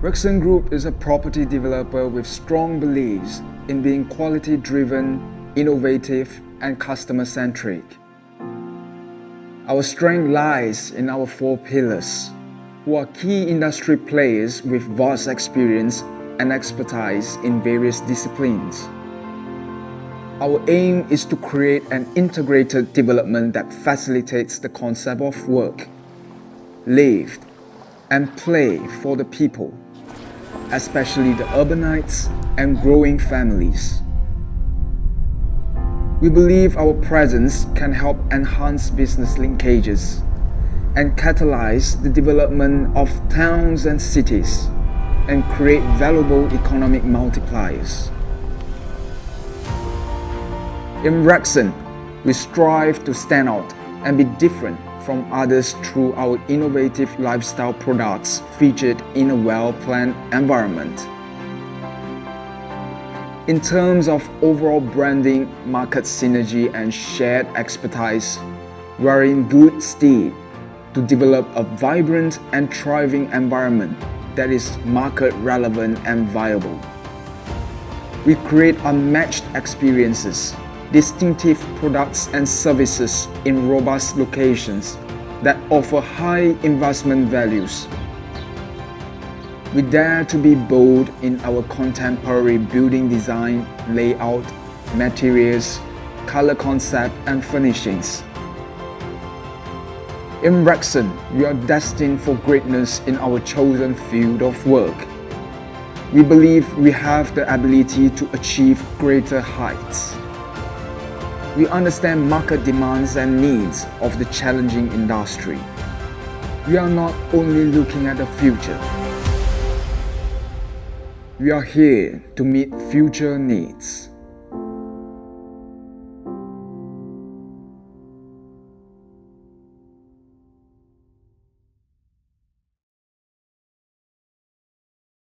Rackson Group is a property developer with strong beliefs in being quality-driven, innovative, and customer-centric. Our strength lies in our four pillars, who are key industry players with vast experience and expertise in various disciplines. Our aim is to create an integrated development that facilitates the concept of work, live, and play for the people, especially the urbanites and growing families. We believe our presence can help enhance business linkages and catalyze the development of towns and cities and create valuable economic multipliers. In Rackson, we strive to stand out and be different from others through our innovative lifestyle products featured in a well-planned environment. In terms of overall branding, market synergy, and shared expertise, we are in good stead to develop a vibrant and thriving environment that is market relevant and viable. We create unmatched experiences, distinctive products and services in robust locations that offer high investment values. We dare to be bold in our contemporary building design, layout, materials, color concept, and furnishings. In Rackson, we are destined for greatness in our chosen field of work. We believe we have the ability to achieve greater heights. We understand market demands and needs of the challenging industry. We are not only looking at the future. We are here to meet future needs.